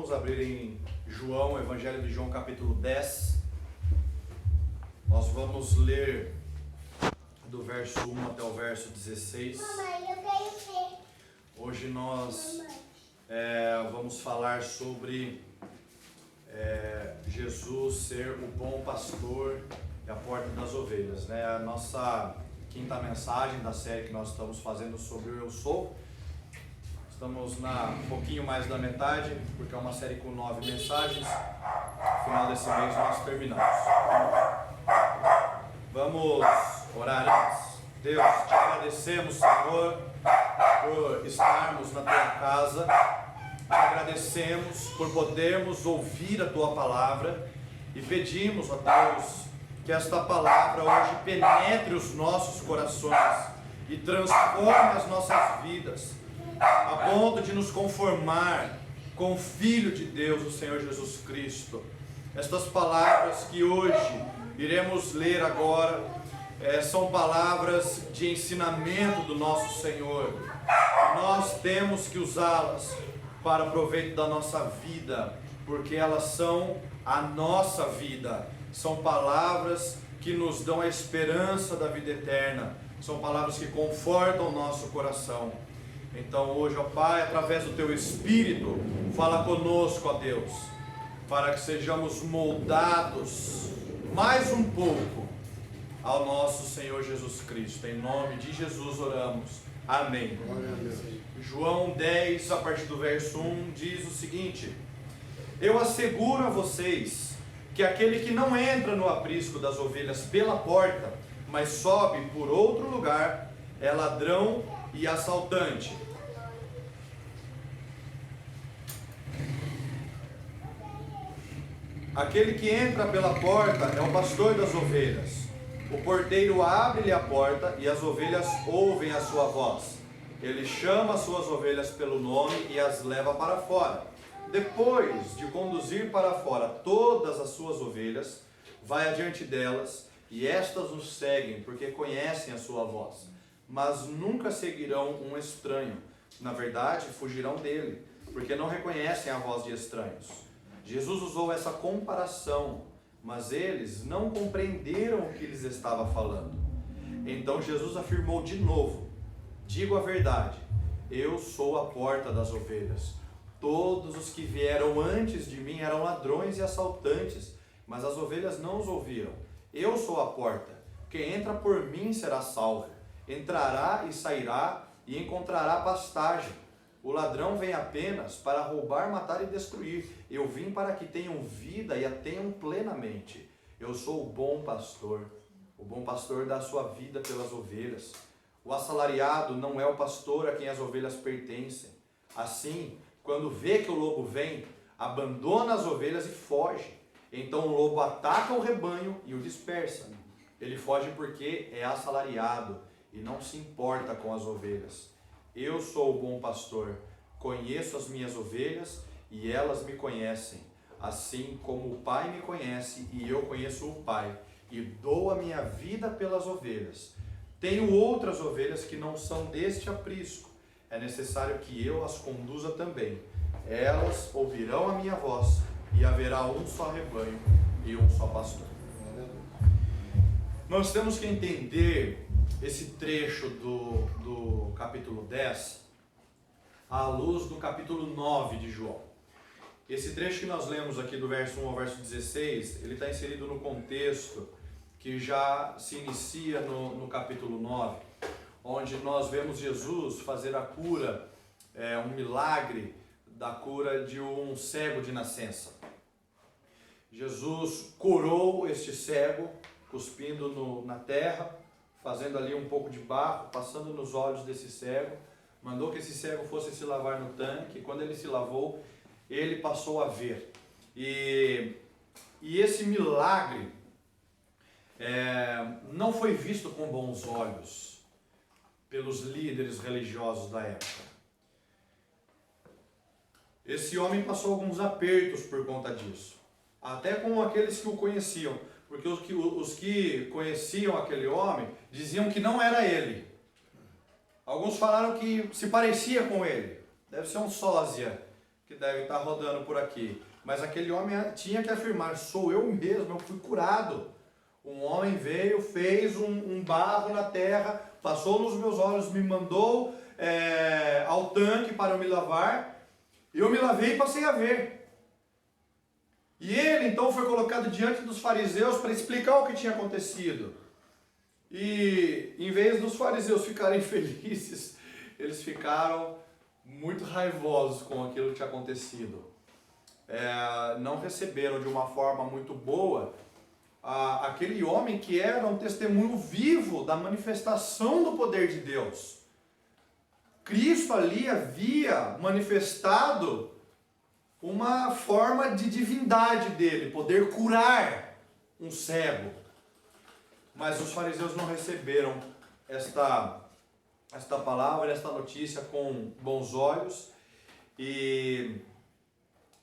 Vamos abrir em João, Evangelho de João, capítulo 10. Nós vamos ler do verso 1 até o verso 16. Mamãe, eu quero ver. Hoje nós vamos falar sobre Jesus ser o bom pastor e a porta das ovelhas, né? A nossa quinta mensagem da série que nós estamos fazendo sobre o Eu Sou. Estamos um pouquinho mais da metade, porque é uma série com 9 mensagens. No final desse mês nós terminamos. Vamos orar antes. Deus, te agradecemos, Senhor, por estarmos na Tua casa. Te agradecemos por podermos ouvir a Tua palavra e pedimos, ó Deus, que esta palavra hoje penetre os nossos corações e transforme as nossas vidas, a ponto de nos conformar com o Filho de Deus, o Senhor Jesus Cristo. Estas palavras que hoje iremos ler agora são palavras de ensinamento do nosso Senhor. Nós temos que usá-las para proveito da nossa vida, porque elas são a nossa vida. São palavras que nos dão a esperança da vida eterna. São palavras que confortam o nosso coração. Então hoje, ó Pai, através do Teu Espírito, fala conosco, ó Deus, para que sejamos moldados mais um pouco ao nosso Senhor Jesus Cristo. Em nome de Jesus oramos. Amém. João 10, a partir do verso 1, diz o seguinte: Eu asseguro a vocês que aquele que não entra no aprisco das ovelhas pela porta, mas sobe por outro lugar, é ladrão e assaltante. Aquele que entra pela porta é o pastor das ovelhas. O porteiro abre-lhe a porta e as ovelhas ouvem a sua voz. Ele chama as suas ovelhas pelo nome e as leva para fora. Depois de conduzir para fora todas as suas ovelhas, vai adiante delas e estas os seguem, porque conhecem a sua voz. Mas nunca seguirão um estranho. Na verdade, fugirão dele, porque não reconhecem a voz de estranhos. Jesus usou essa comparação, mas eles não compreenderam o que lhes estava falando. Então Jesus afirmou de novo: Digo a verdade, eu sou a porta das ovelhas. Todos os que vieram antes de mim eram ladrões e assaltantes, mas as ovelhas não os ouviram. Eu sou a porta. Quem entra por mim será salvo. Entrará e sairá e encontrará pastagem. O ladrão vem apenas para roubar, matar e destruir. Eu vim para que tenham vida e a tenham plenamente. Eu sou o bom pastor. O bom pastor dá a sua vida pelas ovelhas. O assalariado não é o pastor a quem as ovelhas pertencem. Assim, quando vê que o lobo vem, abandona as ovelhas e foge. Então o lobo ataca o rebanho e o dispersa. Ele foge porque é assalariado e não se importa com as ovelhas. Eu sou o bom pastor, conheço as minhas ovelhas e elas me conhecem, assim como o Pai me conhece e eu conheço o Pai, e dou a minha vida pelas ovelhas. Tenho outras ovelhas que não são deste aprisco, é necessário que eu as conduza também. Elas ouvirão a minha voz e haverá um só rebanho e um só pastor. Nós temos que entender esse trecho do capítulo 10 à luz do capítulo 9 de João. Esse trecho que nós lemos aqui do verso 1 ao verso 16, ele está inserido no contexto que já se inicia no capítulo 9, onde nós vemos Jesus fazer a cura, um milagre da cura de um cego de nascença. Jesus curou este cego, cuspindo na terra, fazendo ali um pouco de barro, passando nos olhos desse cego, mandou que esse cego fosse se lavar no tanque, e quando ele se lavou, ele passou a ver. E esse milagre não foi visto com bons olhos pelos líderes religiosos da época. Esse homem passou alguns apertos por conta disso, até com aqueles que o conheciam, porque os que conheciam aquele homem diziam que não era ele. Alguns falaram que se parecia com ele, deve ser um sósia que deve estar rodando por aqui. Mas aquele homem tinha que afirmar: sou eu mesmo, eu fui curado. Um homem veio, fez um barro na terra, passou nos meus olhos, me mandou ao tanque para eu me lavar. Eu me lavei e passei a ver. E ele então foi colocado diante dos fariseus para explicar o que tinha acontecido. E em vez dos fariseus ficarem felizes, eles ficaram muito raivosos com aquilo que tinha acontecido. Não receberam de uma forma muito boa aquele homem que era um testemunho vivo da manifestação do poder de Deus. Cristo ali havia manifestado uma forma de divindade dele, poder curar um cego. Mas os fariseus não receberam esta palavra, esta notícia com bons olhos e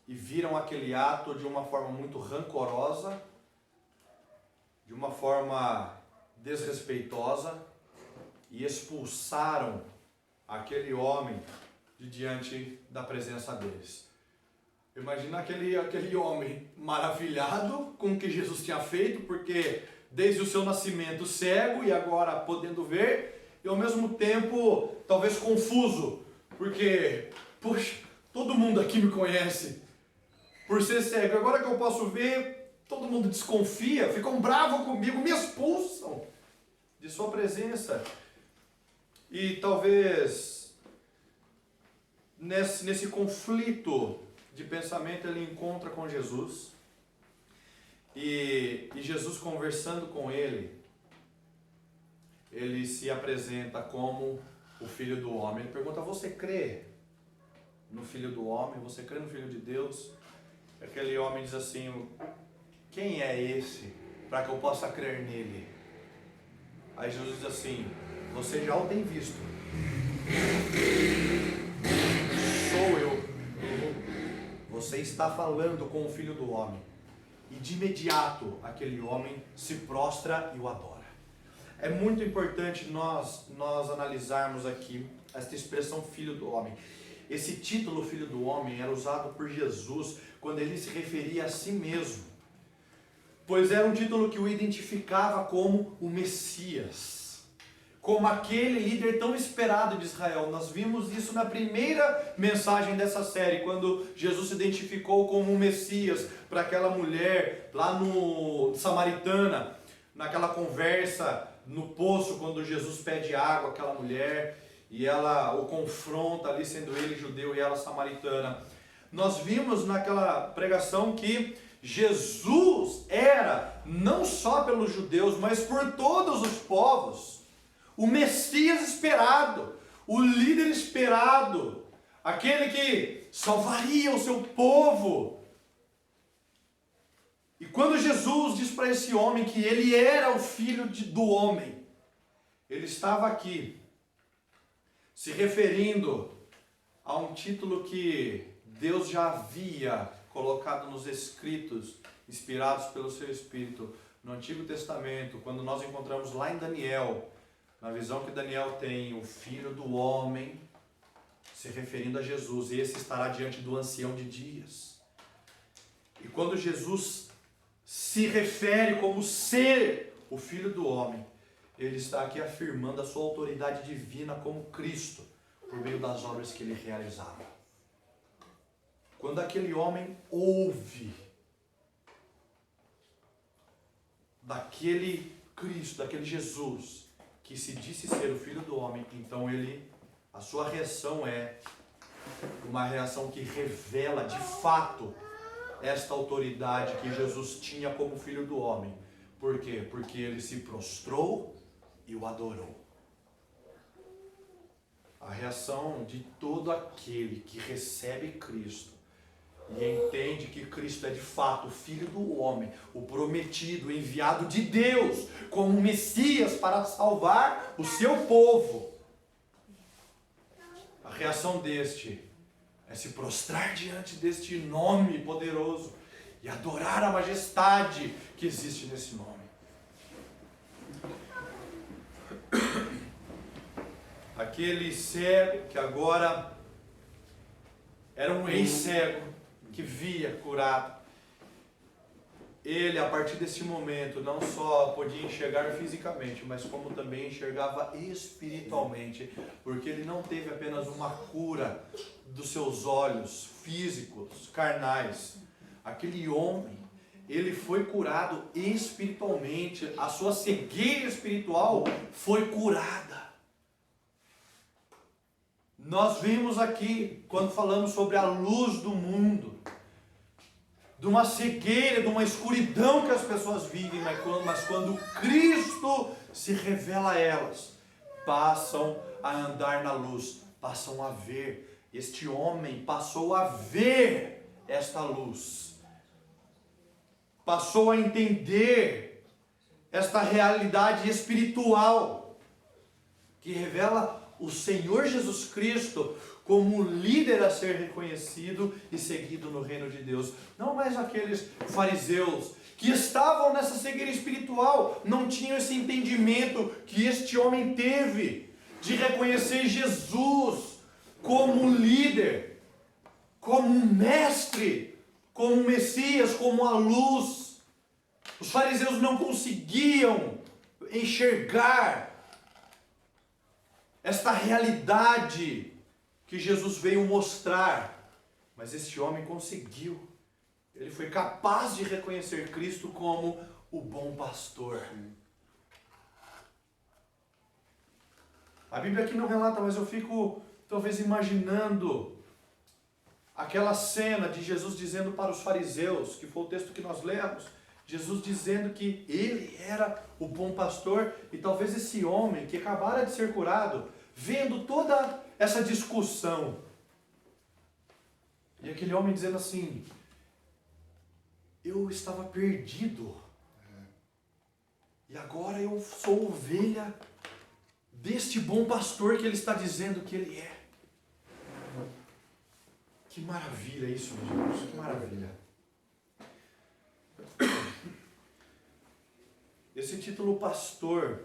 viram aquele ato de uma forma muito rancorosa, de uma forma desrespeitosa, e expulsaram aquele homem de diante da presença deles. Imagina aquele homem maravilhado com o que Jesus tinha feito, porque desde o seu nascimento cego e agora podendo ver, e ao mesmo tempo talvez confuso, porque, puxa, todo mundo aqui me conhece por ser cego, agora que eu posso ver, todo mundo desconfia, ficam bravos comigo, me expulsam de sua presença. E talvez nesse conflito de pensamento ele encontra com Jesus, e Jesus conversando com ele se apresenta como o Filho do Homem. Ele pergunta: você crê no Filho do Homem? Você crê no Filho de Deus? Aquele homem diz assim: quem é esse para que eu possa crer nele? Aí Jesus diz assim: você já o tem visto. Sou eu. Você está falando com o Filho do Homem. E de imediato aquele homem se prostra e o adora. É muito importante nós analisarmos aqui esta expressão Filho do Homem. Esse título Filho do Homem era usado por Jesus quando ele se referia a si mesmo, pois era um título que o identificava como o Messias, como aquele líder tão esperado de Israel. Nós vimos isso na primeira mensagem dessa série, quando Jesus se identificou como o Messias para aquela mulher lá no Samaritana, naquela conversa no poço, quando Jesus pede água àquela mulher e ela o confronta ali, sendo ele judeu e ela samaritana. Nós vimos naquela pregação que Jesus era, não só pelos judeus, mas por todos os povos, o Messias esperado, o líder esperado, aquele que salvaria o seu povo. E quando Jesus diz para esse homem que ele era o Filho do Homem, ele estava aqui se referindo a um título que Deus já havia colocado nos escritos, inspirados pelo seu Espírito, no Antigo Testamento, quando nós encontramos lá em Daniel, na visão que Daniel tem, o Filho do Homem, se referindo a Jesus, e esse estará diante do Ancião de Dias. E quando Jesus se refere como ser o Filho do Homem, ele está aqui afirmando a sua autoridade divina como Cristo, por meio das obras que ele realizava. Quando aquele homem ouve daquele Cristo, daquele Jesus, que se disse ser o Filho do Homem, então a sua reação é uma reação que revela de fato esta autoridade que Jesus tinha como Filho do Homem. Por quê? Porque ele se prostrou e o adorou. A reação de todo aquele que recebe Cristo e entende que Cristo é de fato o Filho do Homem, o prometido, o enviado de Deus como Messias para salvar o seu povo. A reação deste é se prostrar diante deste nome poderoso e adorar a majestade que existe nesse nome. Aquele cego que agora Era um ex-cego que via curado. Ele, a partir desse momento, não só podia enxergar fisicamente, mas como também enxergava espiritualmente, porque ele não teve apenas uma cura dos seus olhos físicos, carnais. Aquele homem, ele foi curado espiritualmente, a sua cegueira espiritual foi curada. Nós vimos aqui, quando falamos sobre a luz do mundo, de uma cegueira, de uma escuridão que as pessoas vivem, mas quando Cristo se revela a elas, passam a andar na luz, passam a ver. Este homem passou a ver esta luz, passou a entender esta realidade espiritual que revela o Senhor Jesus Cristo como líder a ser reconhecido e seguido no reino de Deus. Não mais aqueles fariseus que estavam nessa cegueira espiritual, não tinham esse entendimento que este homem teve de reconhecer Jesus como líder, como mestre, como Messias, como a luz. Os fariseus não conseguiam enxergar esta realidade que Jesus veio mostrar, mas este homem conseguiu. Ele foi capaz de reconhecer Cristo como o bom pastor. A Bíblia aqui não relata, mas eu fico talvez imaginando aquela cena de Jesus dizendo para os fariseus, que foi o texto que nós lemos, Jesus dizendo que ele era o bom pastor, e talvez esse homem que acabara de ser curado, vendo toda essa discussão, e aquele homem dizendo assim: eu estava perdido, e agora eu sou ovelha deste bom pastor que ele está dizendo que ele é. Que maravilha isso, meus irmãos, que maravilha. Esse título pastor,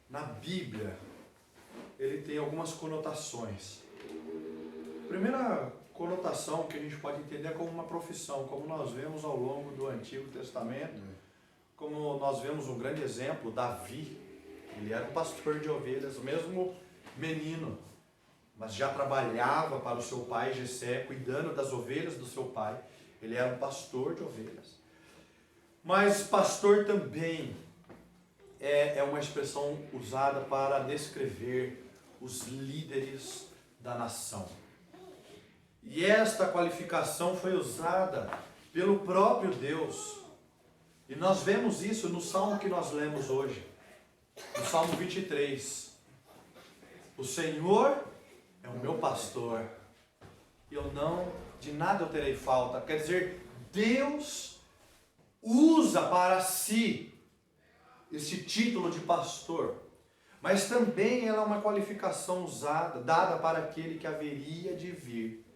na Bíblia, ele tem algumas conotações. A primeira conotação que a gente pode entender é como uma profissão, como nós vemos ao longo do Antigo Testamento, como nós vemos um grande exemplo, Davi. Ele era um pastor de ovelhas, o mesmo menino, mas já trabalhava para o seu pai Jessé, cuidando das ovelhas do seu pai. Ele era um pastor de ovelhas. Mas pastor também é uma expressão usada para descrever os líderes da nação. E esta qualificação foi usada pelo próprio Deus. E nós vemos isso no salmo que nós lemos hoje, no Salmo 23. O Senhor é o meu pastor, e de nada eu terei falta. Quer dizer, Deus usa para si esse título de pastor, mas também ela é uma qualificação usada, dada para aquele que haveria de vir,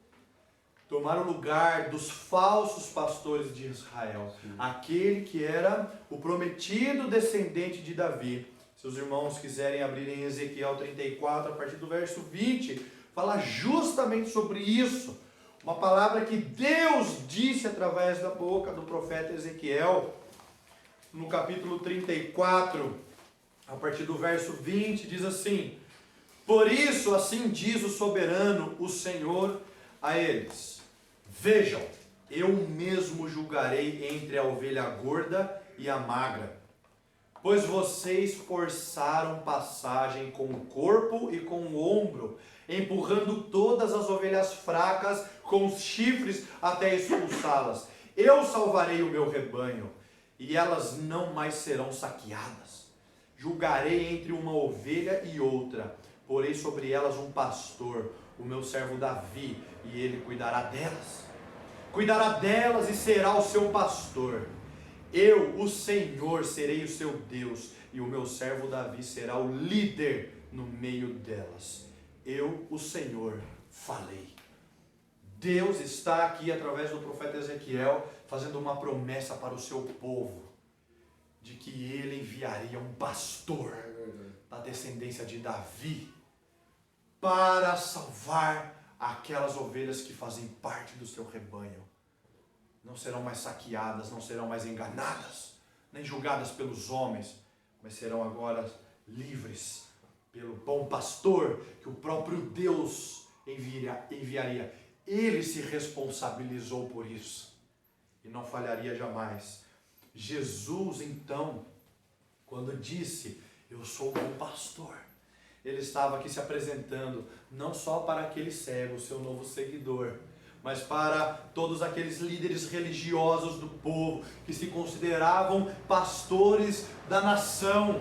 tomar o lugar dos falsos pastores de Israel. Sim. Aquele que era o prometido descendente de Davi. Se os irmãos quiserem abrir em Ezequiel 34, a partir do verso 20, fala justamente sobre isso. Uma palavra que Deus disse através da boca do profeta Ezequiel, no capítulo 34, a partir do verso 20, diz assim: por isso, assim diz o soberano, o Senhor, a eles: vejam, eu mesmo julgarei entre a ovelha gorda e a magra, pois vocês forçaram passagem com o corpo e com o ombro, empurrando todas as ovelhas fracas com os chifres até expulsá-las. Eu salvarei o meu rebanho, e elas não mais serão saqueadas. Julgarei entre uma ovelha e outra, porei sobre elas um pastor, o meu servo Davi, e ele cuidará delas. Cuidará delas e será o seu pastor. Eu, o Senhor, serei o seu Deus, e o meu servo Davi será o líder no meio delas. Eu, o Senhor, falei. Deus está aqui, através do profeta Ezequiel, fazendo uma promessa para o seu povo, de que ele enviaria um pastor da descendência de Davi, para salvar aquelas ovelhas que fazem parte do seu rebanho não serão mais saqueadas, não serão mais enganadas, nem julgadas pelos homens, mas serão agora livres pelo bom pastor que o próprio Deus enviaria. Ele se responsabilizou por isso e não falharia jamais. Jesus, então, quando disse, eu sou o bom pastor, ele estava aqui se apresentando não só para aquele cego, seu novo seguidor, mas para todos aqueles líderes religiosos do povo que se consideravam pastores da nação.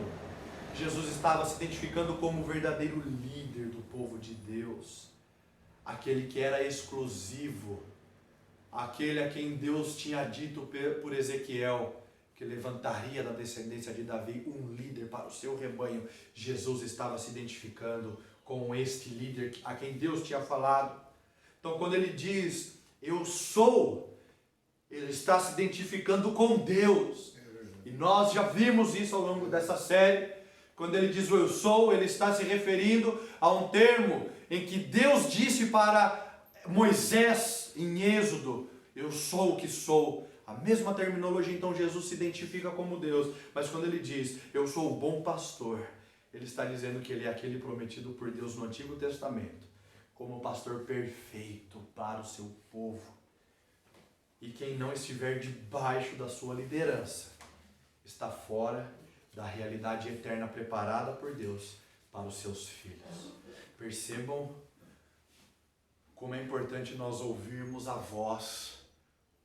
Jesus estava se identificando como o verdadeiro líder do povo de Deus, aquele que era exclusivo, aquele a quem Deus tinha dito por Ezequiel que levantaria da descendência de Davi um líder para o seu rebanho. Jesus estava se identificando com este líder a quem Deus tinha falado. Então, quando ele diz, eu sou, ele está se identificando com Deus. E nós já vimos isso ao longo dessa série. Quando ele diz o eu sou, ele está se referindo a um termo em que Deus disse para Moisés em Êxodo, eu sou o que sou. A mesma terminologia, então Jesus se identifica como Deus. Mas quando ele diz, eu sou o bom pastor, ele está dizendo que ele é aquele prometido por Deus no Antigo Testamento, como o pastor perfeito para o seu povo. E quem não estiver debaixo da sua liderança, está fora da realidade eterna preparada por Deus para os seus filhos. Percebam como é importante nós ouvirmos a voz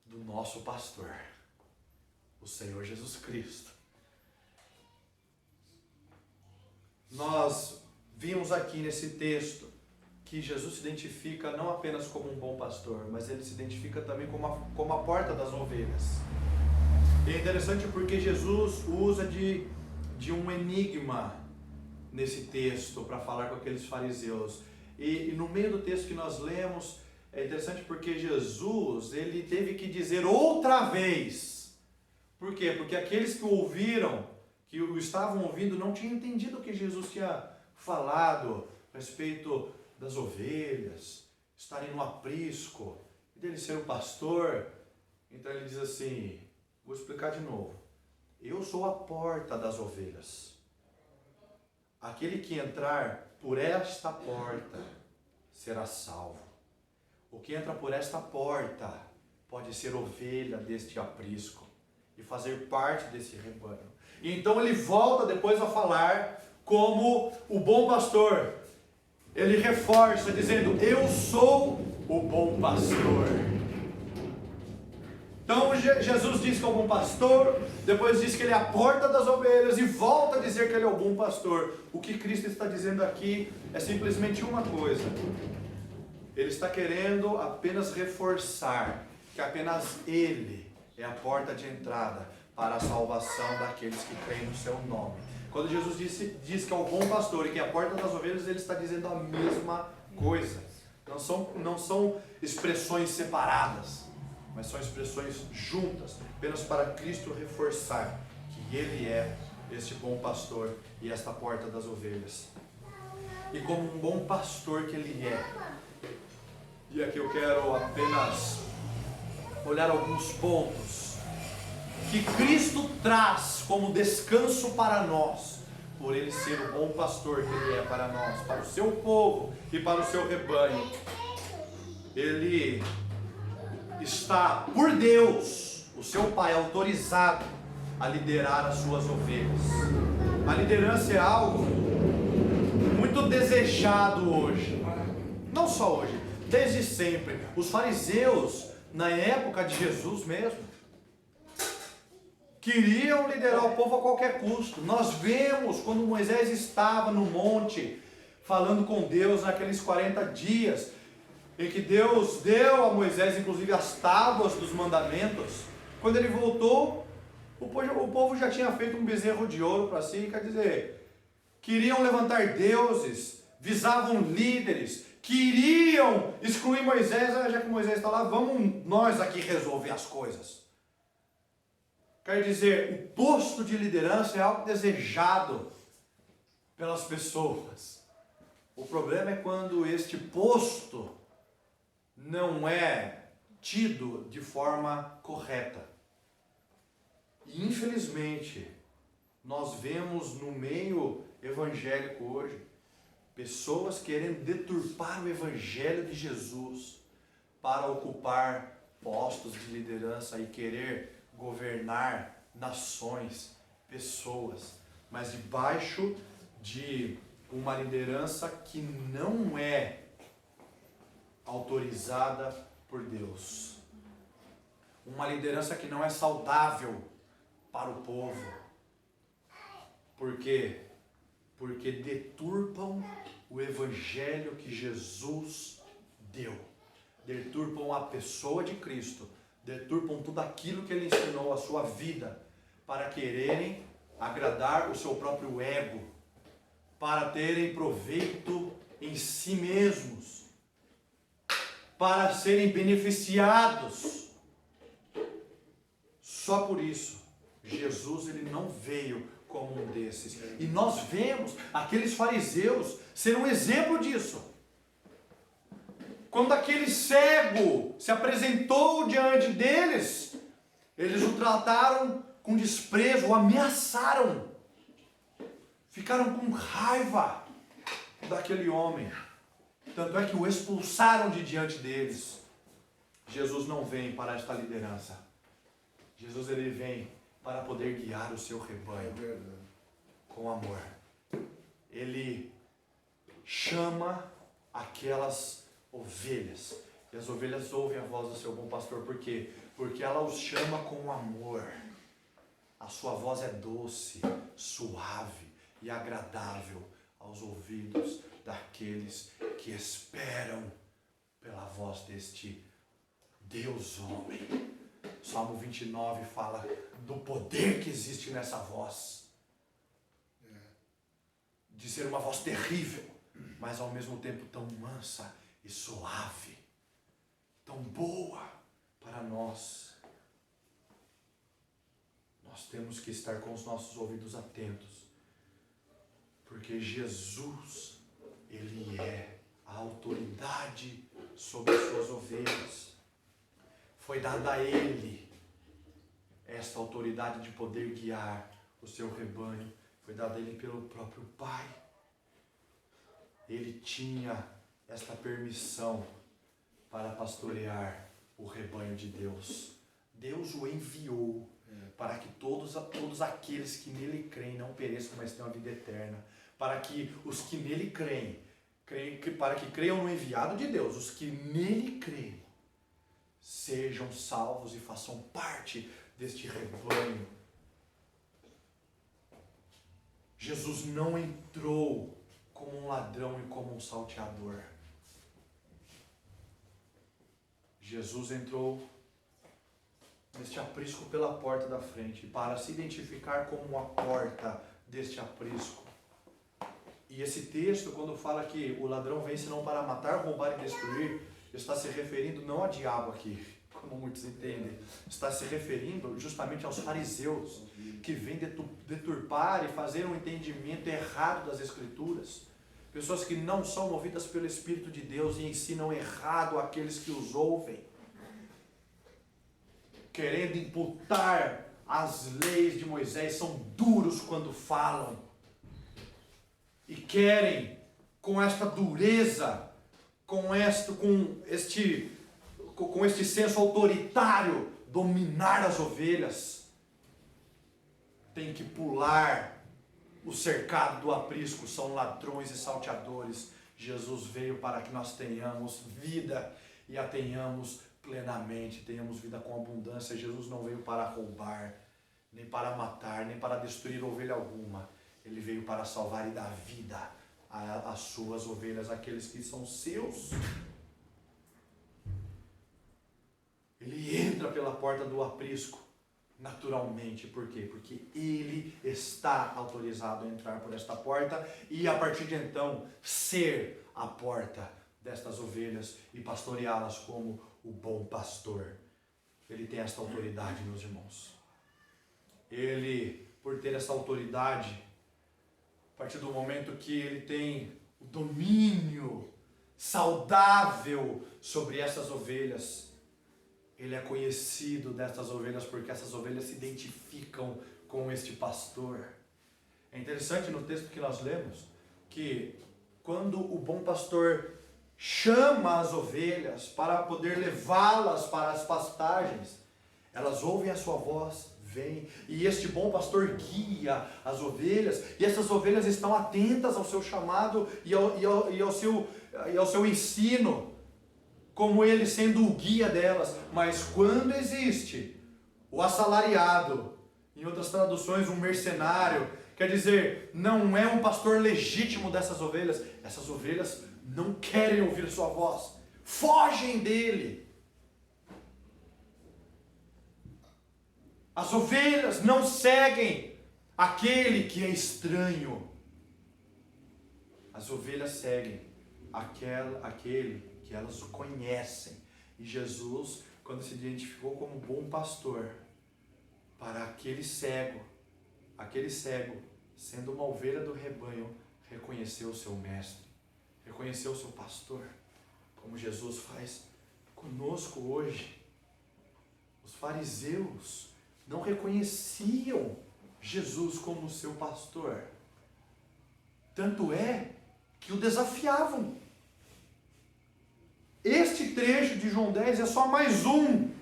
do nosso pastor, o Senhor Jesus Cristo. Nós vimos aqui nesse texto que Jesus se identifica não apenas como um bom pastor, mas ele se identifica também como a porta das ovelhas. E é interessante porque Jesus usa de um enigma nesse texto para falar com aqueles fariseus. E no meio do texto que nós lemos, é interessante porque Jesus, ele teve que dizer outra vez. Por quê? Porque aqueles que o ouviram, que o estavam ouvindo, não tinham entendido o que Jesus tinha falado a respeito das ovelhas, estarem no aprisco, e dele ser o pastor. Então ele diz assim, vou explicar de novo. Eu sou a porta das ovelhas. Aquele que entrar por esta porta será salvo. O que entra por esta porta pode ser ovelha deste aprisco e fazer parte desse rebanho. E então ele volta depois a falar como o bom pastor. Ele reforça dizendo, eu sou o bom pastor. Então Jesus diz que é o bom pastor, depois diz que ele é a porta das ovelhas e volta a dizer que ele é o bom pastor. O que Cristo está dizendo aqui é simplesmente uma coisa. Ele está querendo apenas reforçar que apenas ele é a porta de entrada para a salvação daqueles que creem no seu nome. Quando Jesus diz que é o bom pastor e que é a porta das ovelhas, ele está dizendo a mesma coisa. Não são expressões separadas, mas são expressões juntas, apenas para Cristo reforçar que ele é este bom pastor e esta porta das ovelhas. E como um bom pastor que ele é, e aqui eu quero apenas olhar alguns pontos que Cristo traz como descanso para nós, por ele ser o bom pastor que ele é para nós, para o seu povo e para o seu rebanho. Ele está, por Deus, o seu Pai, autorizado a liderar as suas ovelhas. A liderança é algo muito desejado hoje, não só hoje, desde sempre. Os fariseus, na época de Jesus mesmo, queriam liderar o povo a qualquer custo. Nós vemos quando Moisés estava no monte, falando com Deus naqueles 40 dias, em que Deus deu a Moisés, inclusive, as tábuas dos mandamentos. Quando ele voltou, o povo já tinha feito um bezerro de ouro para si, quer dizer, queriam levantar deuses, visavam líderes, queriam excluir Moisés. Já que Moisés está lá, vamos nós aqui resolver as coisas. Quer dizer, o posto de liderança é algo desejado pelas pessoas. O problema é quando este posto não é tido de forma correta. E infelizmente, nós vemos no meio evangélico hoje, pessoas querendo deturpar o evangelho de Jesus para ocupar postos de liderança e querer governar nações, pessoas, mas debaixo de uma liderança que não é autorizada por Deus. Uma liderança que não é saudável para o povo. Por quê? Porque deturpam o evangelho que Jesus deu. Deturpam a pessoa de Cristo. Deturpam tudo aquilo que ele ensinou, a sua vida, para quererem agradar o seu próprio ego, para terem proveito em si mesmos, para serem beneficiados. Só por isso, Jesus ele não veio como um desses. E nós vemos aqueles fariseus ser um exemplo disso. Quando aquele cego se apresentou diante deles, eles o trataram com desprezo, o ameaçaram. Ficaram com raiva daquele homem. Tanto é que o expulsaram de diante deles. Jesus não vem para esta liderança. Jesus ele vem para poder guiar o seu rebanho com amor. Ele chama aquelas ovelhas. E as ovelhas ouvem a voz do seu bom pastor. Por quê? Porque ela os chama com amor. A sua voz é doce, suave e agradável aos ouvidos daqueles que esperam pela voz deste Deus homem. Salmo 29 fala do poder que existe nessa voz. De ser uma voz terrível, mas ao mesmo tempo tão mansa e suave, tão boa para nós. Nós temos que estar com os nossos ouvidos atentos, porque Jesus, ele é a autoridade sobre as suas ovelhas. Foi dada a ele esta autoridade de poder guiar o seu rebanho. Foi dada a ele pelo próprio Pai. Ele tinha esta permissão para pastorear o rebanho de Deus. Deus o enviou para que todos aqueles que nele creem não pereçam, mas tenham a vida eterna. Para que os que nele creem, para que creiam no enviado de Deus, os que nele creem, sejam salvos e façam parte deste rebanho. Jesus não entrou como um ladrão e como um salteador. Jesus entrou neste aprisco pela porta da frente, para se identificar como a porta deste aprisco. E esse texto, quando fala que o ladrão vem senão para matar, roubar e destruir, está se referindo não a diabo aqui, como muitos entendem. Está se referindo justamente aos fariseus, que vêm deturpar e fazer um entendimento errado das Escrituras. Pessoas que não são movidas pelo Espírito de Deus e ensinam errado àqueles que os ouvem, querendo imputar as leis de Moisés, são duros quando falam e querem, com esta dureza, com este senso autoritário, dominar as ovelhas. Tem que pular o cercado do aprisco, são ladrões e salteadores. Jesus veio para que nós tenhamos vida e a tenhamos plenamente, tenhamos vida com abundância. Jesus não veio para roubar, nem para matar, nem para destruir ovelha alguma. Ele veio para salvar e dar vida às suas ovelhas, aqueles que são seus. Ele entra pela porta do aprisco, naturalmente. Por quê? Porque ele está autorizado a entrar por esta porta e a partir de então ser a porta destas ovelhas e pastoreá-las como o bom pastor. Ele tem esta autoridade, meus irmãos. Ele, por ter essa autoridade, a partir do momento que ele tem o domínio saudável sobre essas ovelhas. Ele é conhecido dessas ovelhas porque essas ovelhas se identificam com este pastor. É interessante no texto que nós lemos que quando o bom pastor chama as ovelhas para poder levá-las para as pastagens, elas ouvem a sua voz, vêm, e este bom pastor guia as ovelhas, e essas ovelhas estão atentas ao seu chamado e ao seu ensino, como ele sendo o guia delas. Mas quando existe o assalariado, em outras traduções um mercenário, quer dizer, não é um pastor legítimo dessas ovelhas, essas ovelhas não querem ouvir sua voz, fogem dele. As ovelhas não seguem aquele que é estranho. As ovelhas seguem aquele que elas conhecem. E Jesus, quando se identificou como bom pastor, para aquele cego, sendo uma ovelha do rebanho, reconheceu o seu mestre, reconheceu o seu pastor, como Jesus faz conosco hoje. Os fariseus não reconheciam Jesus como seu pastor, tanto é que o desafiavam. Este trecho de João 10 é só mais um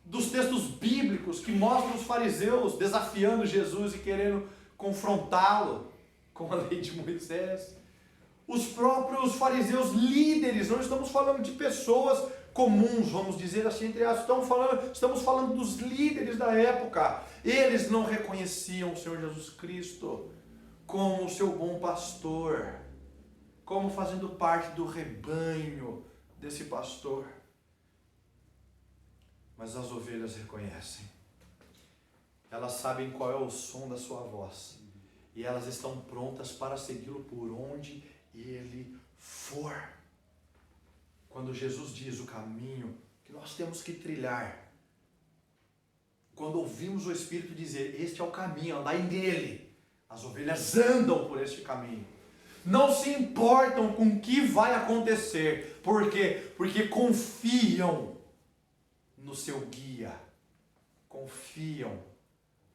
dos textos bíblicos que mostram os fariseus desafiando Jesus e querendo confrontá-lo com a lei de Moisés. Os próprios fariseus líderes, não estamos falando de pessoas comuns, vamos dizer assim, entre aspas, estamos falando dos líderes da época. Eles não reconheciam o Senhor Jesus Cristo como o seu bom pastor, como fazendo parte do rebanho desse pastor. Mas as ovelhas reconhecem. Elas sabem qual é o som da sua voz. E elas estão prontas para segui-lo por onde ele for. Quando Jesus diz o caminho que nós temos que trilhar, quando ouvimos o Espírito dizer, este é o caminho, andai nele, as ovelhas andam por este caminho. Não se importam com o que vai acontecer. Por quê? Porque confiam no seu guia, confiam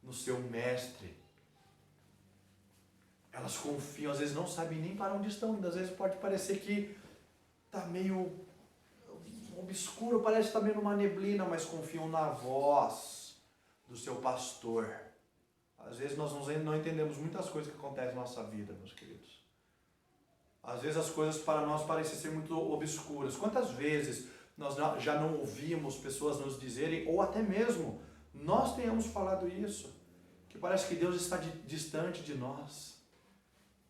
no seu mestre. Elas confiam, às vezes não sabem nem para onde estão indo, às vezes pode parecer que está meio obscuro, parece que está meio numa neblina, mas confiam na voz do seu pastor. Às vezes nós não entendemos muitas coisas que acontecem na nossa vida, meus queridos. Às vezes as coisas para nós parecem ser muito obscuras. Quantas vezes nós já não ouvimos pessoas nos dizerem, ou até mesmo nós tenhamos falado isso, que parece que Deus está distante de nós.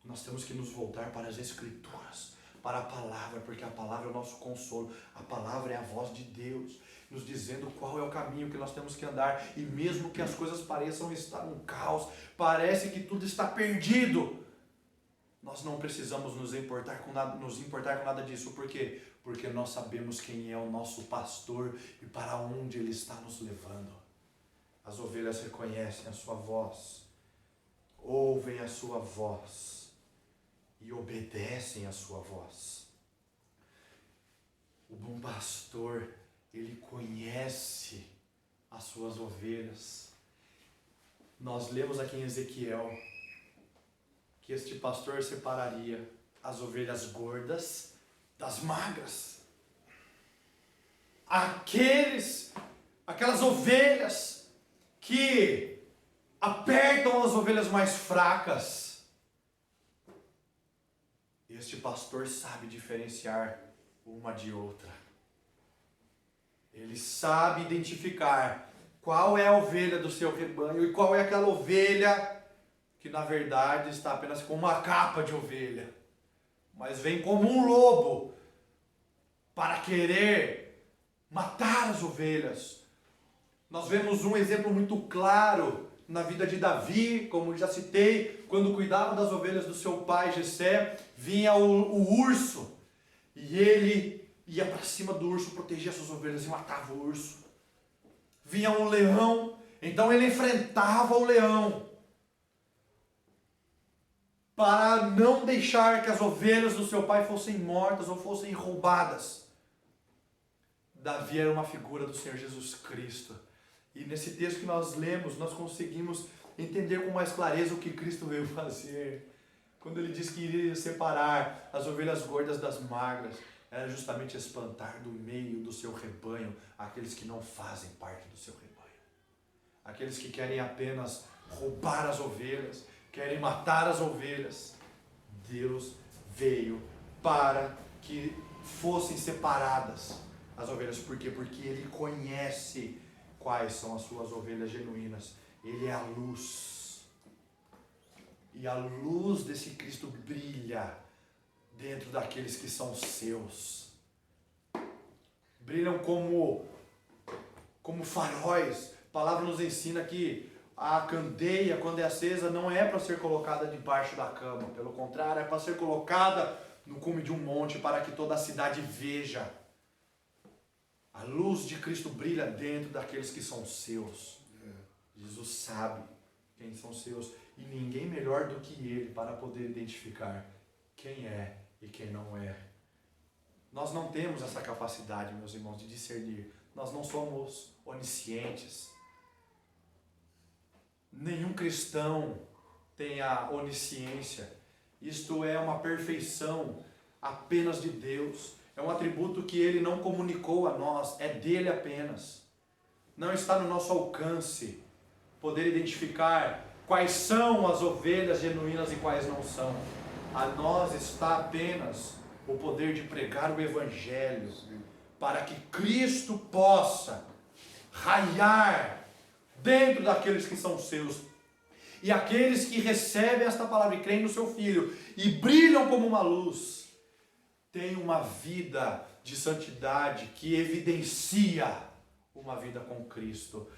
Nós temos que nos voltar para as Escrituras, para a palavra, porque a palavra é o nosso consolo. A palavra é a voz de Deus, nos dizendo qual é o caminho que nós temos que andar. E mesmo que as coisas pareçam estar um caos, parece que tudo está perdido, nós não precisamos nos importar com nada disso. Por quê? Porque nós sabemos quem é o nosso pastor e para onde ele está nos levando. As ovelhas reconhecem a sua voz, ouvem a sua voz e obedecem a sua voz. O bom pastor, ele conhece as suas ovelhas. Nós lemos aqui em Ezequiel que este pastor separaria as ovelhas gordas das magras. Aquelas ovelhas que apertam as ovelhas mais fracas. Este pastor sabe diferenciar uma de outra. Ele sabe identificar qual é a ovelha do seu rebanho e qual é aquela ovelha que na verdade está apenas com uma capa de ovelha, mas vem como um lobo para querer matar as ovelhas. Nós vemos um exemplo muito claro na vida de Davi, como já citei, quando cuidava das ovelhas do seu pai Jessé, vinha o urso e ele ia para cima do urso, protegia suas ovelhas e matava o urso. Vinha um leão, então ele enfrentava o leão para não deixar que as ovelhas do seu pai fossem mortas ou fossem roubadas. Davi era uma figura do Senhor Jesus Cristo. E nesse texto que nós lemos, nós conseguimos entender com mais clareza o que Cristo veio fazer. Quando ele diz que iria separar as ovelhas gordas das magras, era justamente espantar do meio do seu rebanho aqueles que não fazem parte do seu rebanho. Aqueles que querem apenas roubar as ovelhas, querem matar as ovelhas. Deus veio para que fossem separadas as ovelhas. Por quê? Porque Ele conhece quais são as suas ovelhas genuínas. Ele é a luz. E a luz desse Cristo brilha dentro daqueles que são seus. Brilham como faróis. A palavra nos ensina que a candeia, quando é acesa, não é para ser colocada debaixo da cama. Pelo contrário, é para ser colocada no cume de um monte para que toda a cidade veja. A luz de Cristo brilha dentro daqueles que são seus. Jesus sabe quem são seus. E ninguém melhor do que Ele para poder identificar quem é e quem não é. Nós não temos essa capacidade, meus irmãos, de discernir. Nós não somos oniscientes. Nenhum cristão tem a onisciência. Isto é uma perfeição apenas de Deus. É um atributo que Ele não comunicou a nós, é dele apenas. Não está no nosso alcance poder identificar quais são as ovelhas genuínas e quais não são. A nós está apenas o poder de pregar o Evangelho, para que Cristo possa raiar dentro daqueles que são seus. E aqueles que recebem esta palavra e creem no seu Filho e brilham como uma luz, têm uma vida de santidade que evidencia uma vida com Cristo.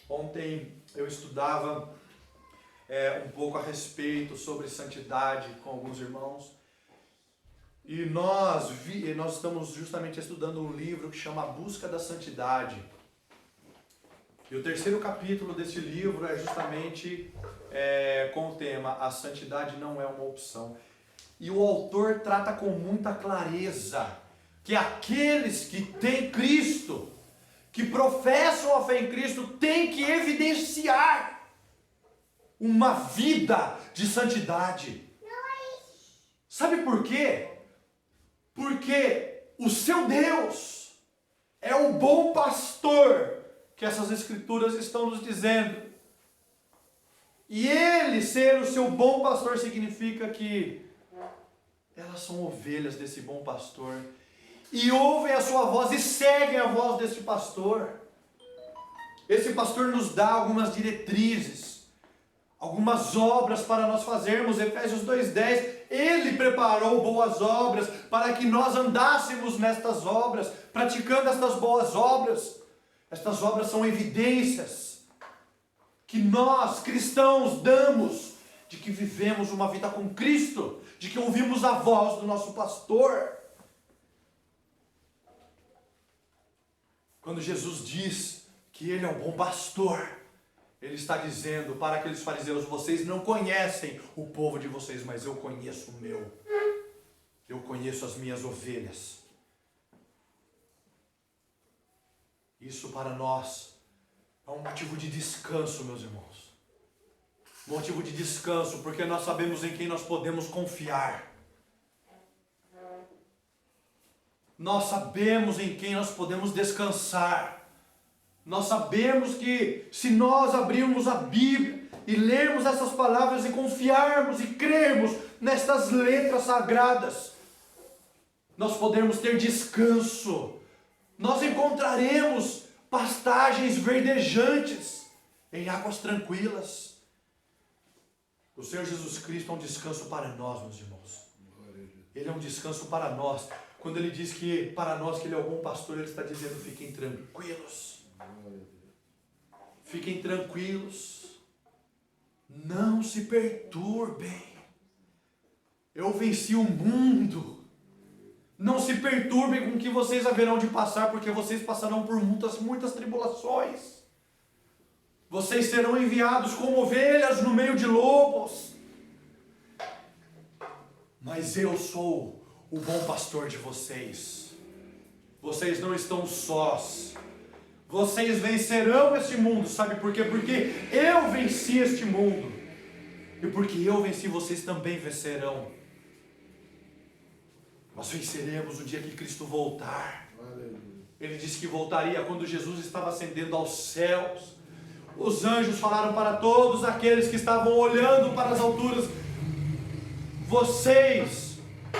Ontem eu estudava um pouco a respeito sobre santidade com alguns irmãos. E nós estamos justamente estudando um livro que chama A Busca da Santidade. E o terceiro capítulo desse livro é justamente com o tema A Santidade Não É Uma Opção. E o autor trata com muita clareza que aqueles que têm Cristo, que professam a fé em Cristo, têm que evidenciar uma vida de santidade. Sabe por quê? Porque o seu Deus é o bom pastor que essas escrituras estão nos dizendo. E Ele ser o seu bom pastor significa que elas são ovelhas desse bom pastor. E ouvem a sua voz e seguem a voz desse pastor. Esse pastor nos dá algumas diretrizes, algumas obras para nós fazermos. Efésios 2:10, Ele preparou boas obras para que nós andássemos nestas obras, praticando estas boas obras. Estas obras são evidências que nós, cristãos, damos de que vivemos uma vida com Cristo, de que ouvimos a voz do nosso pastor. Quando Jesus diz que Ele é o bom pastor, Ele está dizendo para aqueles fariseus: vocês não conhecem o povo de vocês, mas eu conheço o meu. Eu conheço as minhas ovelhas. Isso para nós é um motivo de descanso, meus irmãos. Motivo de descanso, porque nós sabemos em quem nós podemos confiar. Nós sabemos em quem nós podemos descansar. Nós sabemos que se nós abrirmos a Bíblia e lermos essas palavras e confiarmos e crermos nestas letras sagradas, nós podemos ter descanso. Nós encontraremos pastagens verdejantes em águas tranquilas. O Senhor Jesus Cristo é um descanso para nós, meus irmãos. Ele é um descanso para nós. Quando Ele diz que para nós que Ele é o bom pastor, Ele está dizendo: fiquem tranquilos. Fiquem tranquilos. Não se perturbem. Eu venci o mundo. Não se perturbem com o que vocês haverão de passar, porque vocês passarão por muitas tribulações. Vocês serão enviados como ovelhas no meio de lobos. Mas eu sou o bom pastor de vocês. Vocês não estão sós. Vocês vencerão este mundo. Sabe por quê? Porque eu venci este mundo. E porque eu venci, vocês também vencerão. Nós venceremos o dia que Cristo voltar. Ele disse que voltaria quando Jesus estava ascendendo aos céus. Os anjos falaram para todos aqueles que estavam olhando para as alturas: vocês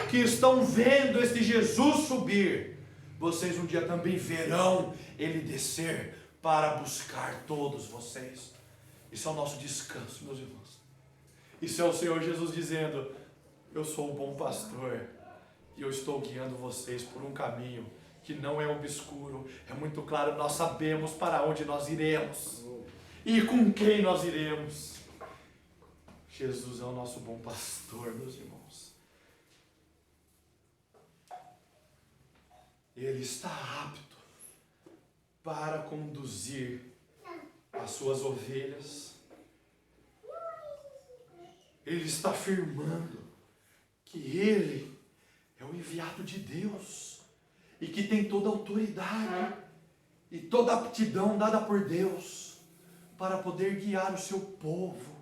que estão vendo este Jesus subir, vocês um dia também verão ele descer para buscar todos vocês. Isso é o nosso descanso, meus irmãos. Isso é o Senhor Jesus dizendo: eu sou o bom pastor e eu estou guiando vocês por um caminho que não é obscuro, é muito claro. Nós sabemos para onde nós iremos e com quem nós iremos. Jesus é o nosso bom pastor, meus irmãos. Ele está apto para conduzir as suas ovelhas. Ele está afirmando que Ele é o enviado de Deus e que tem toda a autoridade e toda a aptidão dada por Deus para poder guiar o seu povo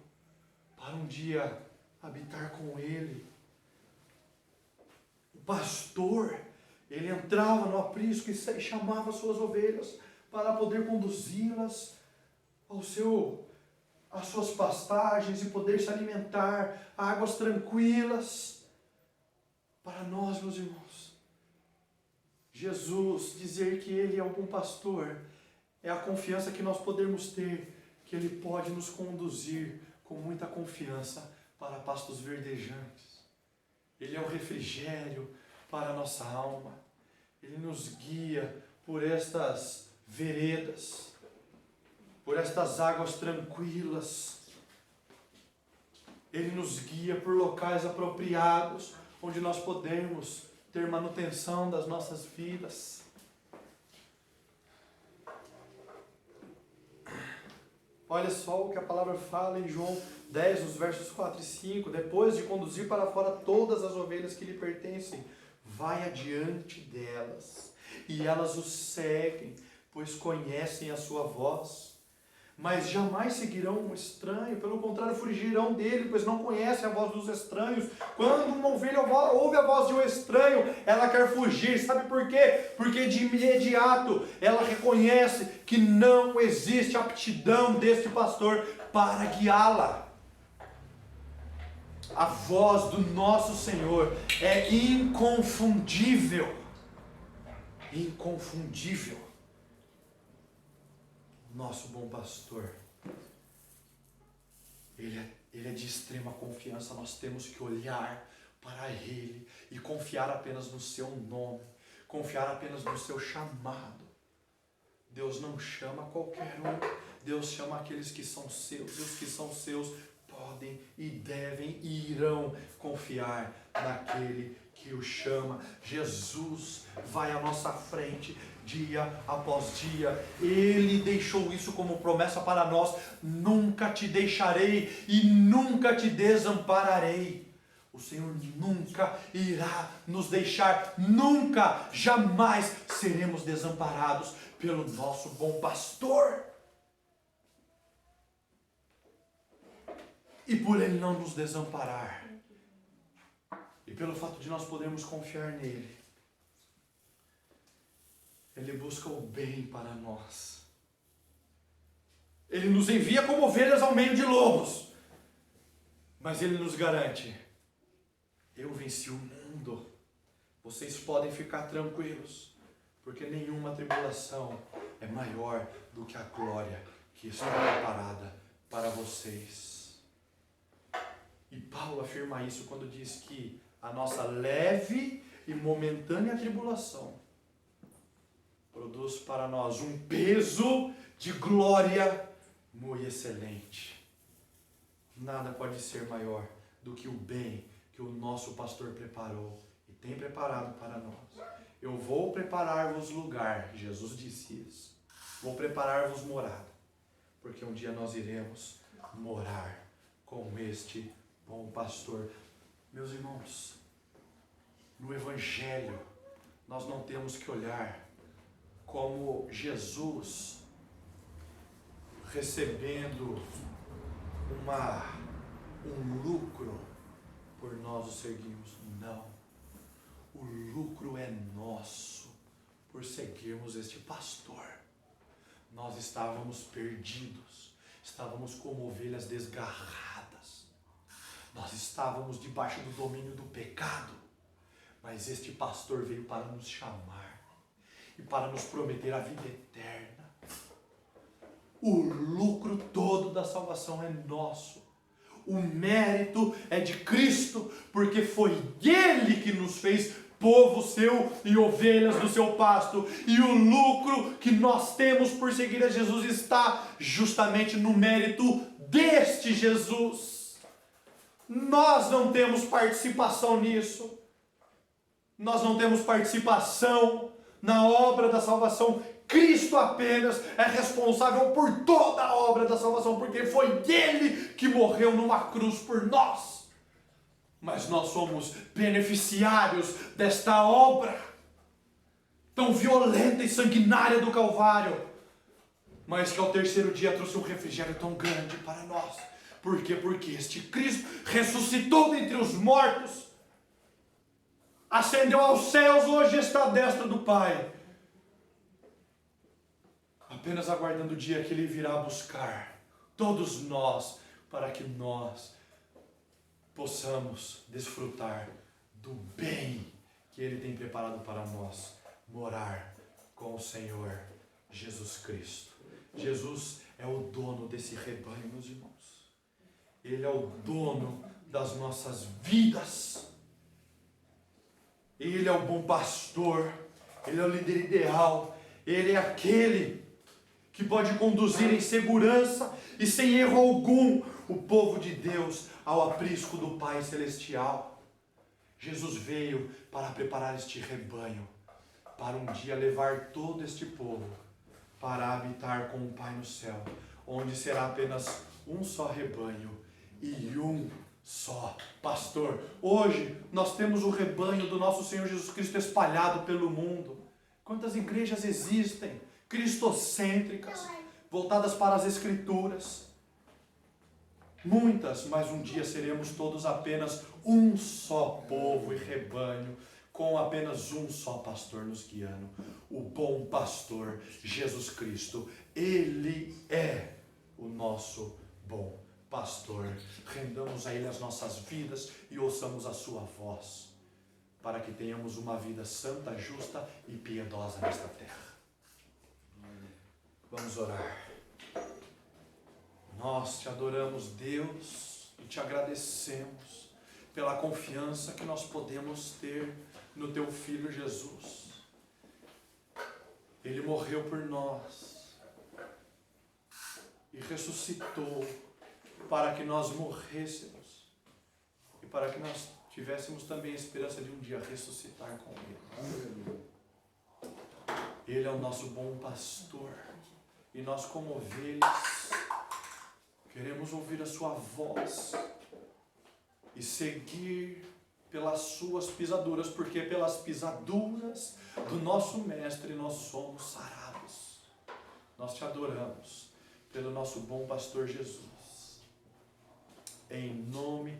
para um dia habitar com Ele. O pastor, ele entrava no aprisco e chamava suas ovelhas para poder conduzi-las às suas pastagens e poder se alimentar, águas tranquilas. Para nós, meus irmãos, Jesus dizer que Ele é o bom pastor é a confiança que nós podemos ter, que Ele pode nos conduzir com muita confiança para pastos verdejantes. Ele é o refrigério para a nossa alma. Ele nos guia por estas veredas, por estas águas tranquilas. Ele nos guia por locais apropriados, onde nós podemos ter manutenção das nossas vidas. Olha só o que a palavra fala em João 10, nos versos 4 e 5. Depois de conduzir para fora todas as ovelhas que lhe pertencem, vai adiante delas, e elas o seguem, pois conhecem a sua voz. Mas jamais seguirão um estranho, pelo contrário, fugirão dele, pois não conhecem a voz dos estranhos. Quando uma ovelha ouve a voz de um estranho, ela quer fugir. Sabe por quê? Porque de imediato ela reconhece que não existe aptidão deste pastor para guiá-la. A voz do nosso Senhor é inconfundível. Inconfundível. Nosso bom pastor, ele é de extrema confiança. Nós temos que olhar para Ele e confiar apenas no seu nome, confiar apenas no seu chamado. Deus não chama qualquer um, Deus chama aqueles que são seus. E os que são seus podem e devem e irão confiar naquele que o chama. Jesus vai à nossa frente dia após dia. Ele deixou isso como promessa para nós: nunca te deixarei e nunca te desampararei. O Senhor nunca irá nos deixar, nunca, jamais seremos desamparados pelo nosso bom pastor. E por Ele não nos desamparar, e pelo fato de nós podermos confiar nele, Ele busca o bem para nós. Ele nos envia como ovelhas ao meio de lobos, mas Ele nos garante: eu venci o mundo. Vocês podem ficar tranquilos, porque nenhuma tribulação é maior do que a glória que está preparada para vocês. E Paulo afirma isso quando diz que a nossa leve e momentânea tribulação produz para nós um peso de glória muito excelente. Nada pode ser maior do que o bem que o nosso pastor preparou e tem preparado para nós. Eu vou preparar-vos lugar, Jesus disse isso. Vou preparar-vos morada, porque um dia nós iremos morar com este bom pastor. Meus irmãos, No Evangelho, nós não temos que olhar como Jesus recebendo um lucro por nós o seguirmos. Não. O lucro é nosso por seguirmos este pastor. Nós estávamos perdidos, estávamos como ovelhas desgarradas, nós estávamos debaixo do domínio do pecado, mas este pastor veio para nos chamar e para nos prometer a vida eterna. O lucro todo da salvação é nosso. O mérito é de Cristo, porque foi Ele que nos fez povo seu e ovelhas do seu pasto. E o lucro que nós temos por seguir a Jesus está justamente no mérito deste Jesus. Nós não temos participação nisso. Nós não temos participação na obra da salvação. Cristo apenas é responsável por toda a obra da salvação, porque foi Ele que morreu numa cruz por nós. Mas nós somos beneficiários desta obra tão violenta e sanguinária do Calvário, mas que ao terceiro dia trouxe um refrigério tão grande para nós. Por quê? Porque este Cristo ressuscitou dentre os mortos, ascendeu aos céus, hoje está à destra do Pai, apenas aguardando o dia que Ele virá buscar todos nós, para que nós possamos desfrutar do bem que Ele tem preparado para nós, morar com o Senhor Jesus Cristo. Jesus é o dono desse rebanho, meus irmãos. Ele é o dono das nossas vidas. Ele é o bom pastor, Ele é o líder ideal, Ele é aquele que pode conduzir em segurança e sem erro algum o povo de Deus ao aprisco do Pai Celestial. Jesus veio para preparar este rebanho, para um dia levar todo este povo para habitar com o Pai no céu, onde será apenas um só rebanho e um só pastor. Hoje nós temos o rebanho do nosso Senhor Jesus Cristo espalhado pelo mundo. Quantas igrejas existem, cristocêntricas, voltadas para as Escrituras? Muitas, mas um dia seremos todos apenas um só povo e rebanho, com apenas um só pastor nos guiando, o bom pastor Jesus Cristo. Ele é o nosso bom pastor. Rendamos a Ele as nossas vidas e ouçamos a sua voz, para que tenhamos uma vida santa, justa e piedosa nesta terra. Vamos orar. Nós te adoramos, Deus, e te agradecemos pela confiança que nós podemos ter no Teu Filho Jesus. Ele morreu por nós e ressuscitou para que nós morrêssemos e para que nós tivéssemos também a esperança de um dia ressuscitar com Ele. Ele é o nosso bom pastor e nós, como ovelhas, queremos ouvir a sua voz e seguir pelas suas pisaduras, porque pelas pisaduras do nosso Mestre nós somos sarados. Nós te adoramos pelo nosso bom pastor Jesus. Em nome